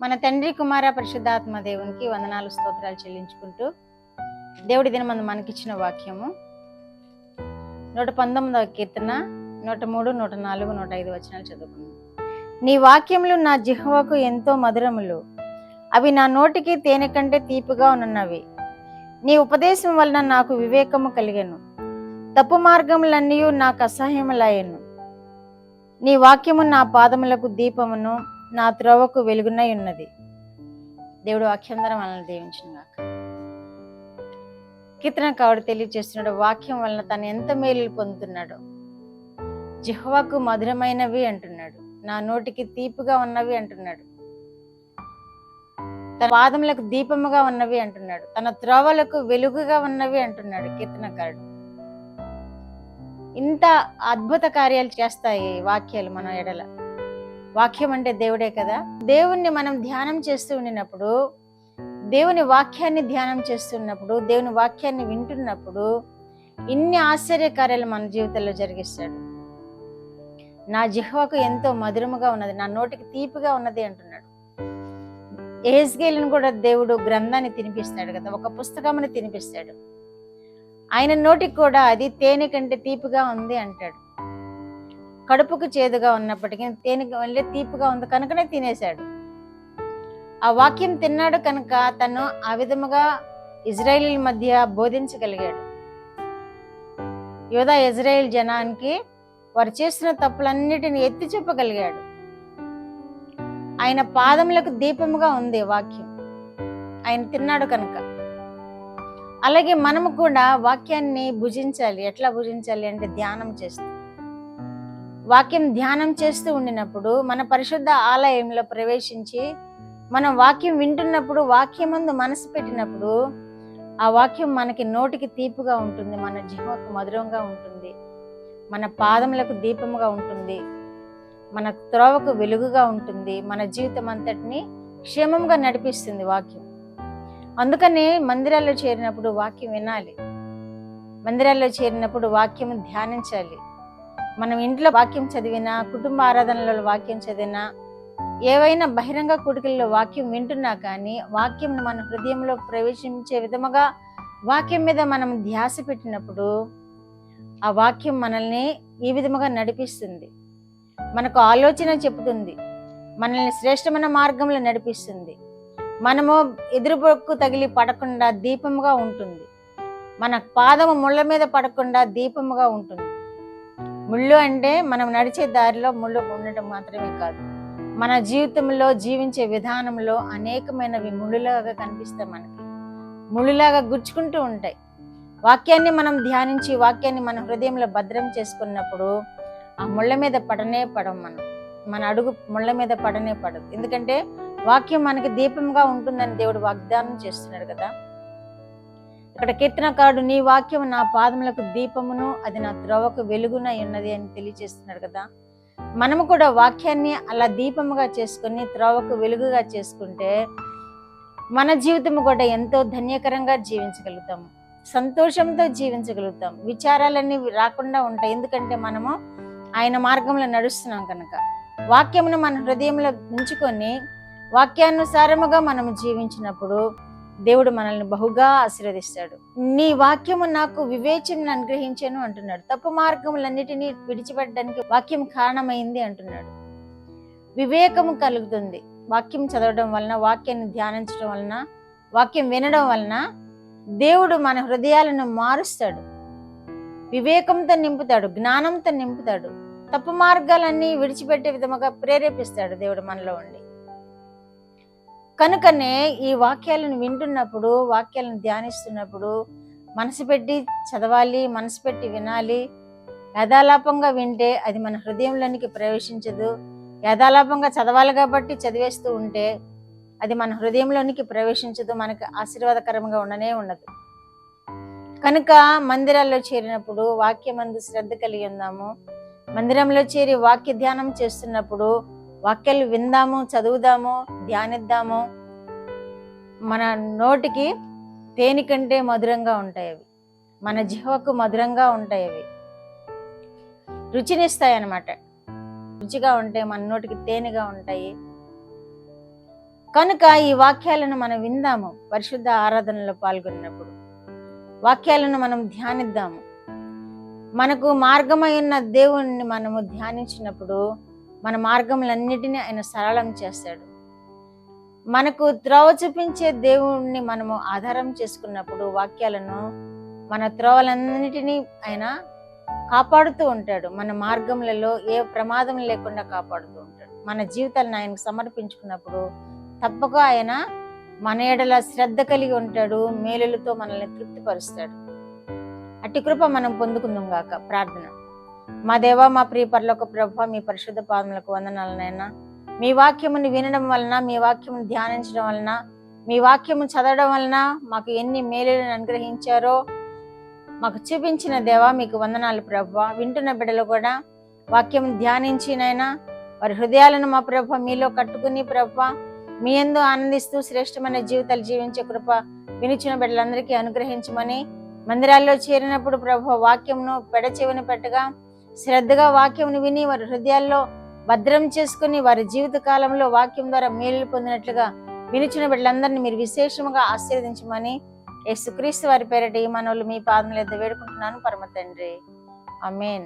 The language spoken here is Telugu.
మన తండ్రి కుమార పరిశుద్ధాత్మ దేవునికి వందనాలు స్తోత్రాలు చెల్లించుకుంటూ దేవుడి దినమందు మనకిచ్చిన వాక్యము 119వ కీర్తన 103, 104, 105 వచనాలు చదువుకుందాం. నీ వాక్యములు నా జిహ్వకు ఎంతో మధురములు, అవి నా నోటికి తేనె కంటే తీపిగా ఉన్నవి. నీ ఉపదేశం వలన నాకు వివేకము కలిగెను, తప్పు మార్గములన్నీ నాకు అసహ్యములాయెను. నీ వాక్యము నా పాదములకు దీపమును, నా త్రోవకు వెలుగునై ఉన్నది. దేవుడు వాక్యం ద్వారా మనల్ని దీవించును గాక. కీర్తనకారుడు తెలియజేస్తున్నాడు, వాక్యం వలన తను ఎంత మేలు పొందుతున్నాడో. జిహ్వకు మధురమైనవి అంటున్నాడు, నా నోటికి తీపిగా ఉన్నవి అంటున్నాడు, తన పాదములకు దీపముగా ఉన్నవి అంటున్నాడు, తన త్రోవలకు వెలుగుగా ఉన్నవి అంటున్నాడు కీర్తనకారుడు. ఇంత అద్భుత కార్యాలు చేస్తాయి వాక్యాలు మన ఎడల. వాక్యం అంటే దేవుడే కదా. దేవుణ్ణి మనం ధ్యానం చేస్తూ ఉండినప్పుడు, దేవుని వాక్యాన్ని ధ్యానం చేస్తున్నప్పుడు, దేవుని వాక్యాన్ని వింటున్నప్పుడు ఇన్ని ఆశ్చర్యకార్యాలు మన జీవితంలో జరిగిస్తాడు. నా జిహ్వకు ఎంతో మధురముగా ఉన్నది, నా నోటికి తీపిగా ఉన్నది అంటున్నాడు. యెహెజ్కేలును కూడా దేవుడు గ్రంథాన్ని తినిపిస్తాడు కదా, ఒక పుస్తకముని తినిపిస్తాడు. ఆయన నోటికి కూడా అది తేనె కంటే తీపిగా ఉంది అంటాడు. కడుపుకు చేదుగా ఉన్నప్పటికీ తేనె వల్లే తీపిగా ఉంది కనుకనే తినేశాడు. ఆ వాక్యం తిన్నాడు కనుక తను ఆ విధముగా ఇజ్రాయేలీల మధ్య బోధించగలిగాడు. యోధా ఇజ్రాయేల్ జనానికి వారు చేస్తున్న తప్పులన్నిటిని ఎత్తి చెప్పగలిగాడు. ఆయన పాదములకు దీపముగా ఉంది వాక్యం, ఆయన తిన్నాడు కనుక. అలాగే మనము కూడా వాక్యాన్ని భుజించాలి. ఎట్లా భుజించాలి అంటే ధ్యానం చేస్తూ. వాక్యం ధ్యానం చేస్తూ ఉండినప్పుడు మన పరిశుద్ధ ఆలయంలో ప్రవేశించి మనం వాక్యం వింటున్నప్పుడు, వాక్యమందు మనసు పెట్టినప్పుడు ఆ వాక్యం మనకి నోటికి తీపిగా ఉంటుంది, మన జిహ్వకు మధురంగా ఉంటుంది, మన పాదములకు దీపముగా ఉంటుంది, మన త్రోవకు వెలుగుగా ఉంటుంది, మన జీవితం అంతటిని క్షేమంగా నడిపిస్తుంది వాక్యం. అందుకని మందిరాల్లో చేరినప్పుడు వాక్యం వినాలి, మందిరాల్లో చేరినప్పుడు వాక్యం ధ్యానించాలి. మనం ఇంట్లో వాక్యం చదివినా, కుటుంబ ఆరాధనలో వాక్యం చదివినా, ఏవైనా బహిరంగ కూడికల్లో వాక్యం వింటున్నా కానీ వాక్యం మన హృదయంలో ప్రవేశించే విధముగా వాక్యం మీద మనం ధ్యాస పెట్టినప్పుడు ఆ వాక్యం మనల్ని ఈ విధముగా నడిపిస్తుంది, మనకు ఆలోచన చెబుతుంది, మనల్ని శ్రేష్టమైన మార్గంలో నడిపిస్తుంది. మనము ఎదురుబొక్కు తగిలి పడకుండా దీపముగా ఉంటుంది, మన పాదము ముళ్ళ మీద పడకుండా దీపముగా ఉంటుంది. ముళ్ళు అంటే మనం నడిచే దారిలో ముళ్ళు ఉండటం మాత్రమే కాదు, మన జీవితంలో జీవించే విధానంలో అనేకమైనవి ముళ్ళులాగా కనిపిస్తాయి, మనకి ముళ్ళులాగా గుచ్చుకుంటూ ఉంటాయి. వాక్యాన్ని మనం ధ్యానించి వాక్యాన్ని మన హృదయంలో భద్రం చేసుకున్నప్పుడు ఆ ముళ్ళ మీద పడనే పడం, మన అడుగు ముళ్ళ మీద పడనే పడదు. ఎందుకంటే వాక్యం మనకి దీపంగా ఉంటుందని దేవుడు వాగ్దానం చేస్తున్నాడు కదా. ఇక్కడ కీర్తనకారుడు నీ వాక్యం నా పాదములకు దీపమును, అది నా త్రోవకు వెలుగునై ఉన్నది అని తెలియజేస్తున్నాడు కదా. మనము కూడా వాక్యాన్ని అలా దీపముగా చేసుకుని త్రోవకు వెలుగుగా చేసుకుంటే మన జీవితం కూడా ఎంతో ధన్యకరంగా జీవించగలుగుతాము, సంతోషంతో జీవించగలుగుతాం. విచారాలన్నీ రాకుండా ఉంటాయి, ఎందుకంటే మనము ఆయన మార్గంలో నడుస్తున్నాం కనుక. వాక్యమును మన హృదయంలో ఉంచుకొని వాక్యానుసారముగా మనము జీవించినప్పుడు దేవుడు మనల్ని బహుగా ఆశీర్వదిస్తాడు. నీ వాక్యము నాకు వివేచనను అనుగ్రహించాను అంటున్నాడు. తప్పు మార్గములన్నిటినీ విడిచిపెట్టడానికి వాక్యం కారణమైంది అంటున్నాడు. వివేకము కలుగుతుంది వాక్యం చదవడం వలన, వాక్యాన్ని ధ్యానించడం వలన, వాక్యం వినడం వలన దేవుడు మన హృదయాలను మారుస్తాడు, వివేకంతో నింపుతాడు, జ్ఞానంతో నింపుతాడు, తప్పు మార్గాలన్నీ విడిచిపెట్టే విధముగా ప్రేరేపిస్తాడు దేవుడు మనలో ఉండి. కనుకనే ఈ వాక్యాలను వింటున్నప్పుడు, వాక్యాలను ధ్యానిస్తున్నప్పుడు మనసు పెట్టి చదవాలి, మనసు పెట్టి వినాలి. యథాలాపంగా వింటే అది మన హృదయంలోనికి ప్రవేశించదు. యథాలాపంగా చదవాలి కాబట్టి చదివేస్తూ ఉంటే అది మన హృదయంలోనికి ప్రవేశించదు, మనకి ఆశీర్వాదకరంగా ఉండనే ఉండదు. కనుక మందిరాల్లో చేరినప్పుడు వాక్యమందు శ్రద్ధ కలిగి ఉందాము. మందిరంలో చేరి వాక్య ధ్యానం చేస్తున్నప్పుడు వాక్యాలు విందాము, చదువుదాము, ధ్యానిద్దాము. మన నోటికి తేనె కంటే మధురంగా ఉంటాయి అవి, మన జిహ్వకు మధురంగా ఉంటాయి అవి, రుచినిస్తాయి అన్నమాట. రుచిగా ఉంటాయి, మన నోటికి తేనెగా ఉంటాయి. కనుక ఈ వాక్యాలను మనం విందాము. పరిశుద్ధ ఆరాధనలో పాల్గొన్నప్పుడు వాక్యాలను మనం ధ్యానిద్దాము. మనకు మార్గమై ఉన్న దేవుణ్ణి మనము ధ్యానించినప్పుడు మన మార్గములన్నిటినీ ఆయన సరళం చేస్తాడు. మనకు త్రోవ చూపించే దేవుణ్ణి మనము ఆధారం చేసుకున్నప్పుడు వాక్యాలను మన త్రోవలన్నిటినీ ఆయన కాపాడుతూ ఉంటాడు. మన మార్గములలో ఏ ప్రమాదం లేకుండా కాపాడుతూ ఉంటాడు. మన జీవితాలను ఆయనకు సమర్పించుకున్నప్పుడు తప్పక ఆయన మన ఎడల శ్రద్ధ కలిగి ఉంటాడు. మేలులతో మనల్ని తృప్తిపరుస్తాడు. అట్టి కృప మనం పొందుకుందాం గాక. ప్రార్థన. మా దేవా, మా ప్రియ పరలోక ప్రభువా, మీ పరిశుద్ధ పాదములకు వందనాలనైనా. మీ వాక్యముని వినడం వలన, మీ వాక్యమును ధ్యానించడం వలన, మీ వాక్యము చదవడం వలన మాకు ఎన్ని మేలులను అనుగ్రహించారో మాకు చూపించిన దేవా మీకు వందనాలు ప్రభువా. వింటున్న బిడ్డలు కూడా వాక్యం ధ్యానించినైనా వారి హృదయాలను మా ప్రభువా మీలో కట్టుకుని ప్రభువా మీ యందు ఆనందిస్తూ శ్రేష్టమైన జీవితాలు జీవించే కృప వినిచిన బిడ్డలందరికీ అనుగ్రహించమని, మందిరాల్లో చేరినప్పుడు ప్రభువా వాక్యమును పెడచెవిన పెట్టగా శ్రద్ధగా వాక్యమును విని వారి హృదయాల్లో భద్రం చేసుకుని వారి జీవిత కాలంలో వాక్యం ద్వారా మేలు పొందినట్లుగా వినిచిన బిడ్డలందరినీ మీరు విశేషంగా ఆశీర్వదించమని యేసుక్రీస్తు వారి పేరిట ఈ మనవులు మీ పాదముల యొద్ద వేడుకుంటున్నాను పరమ తండ్రి. ఆమేన్.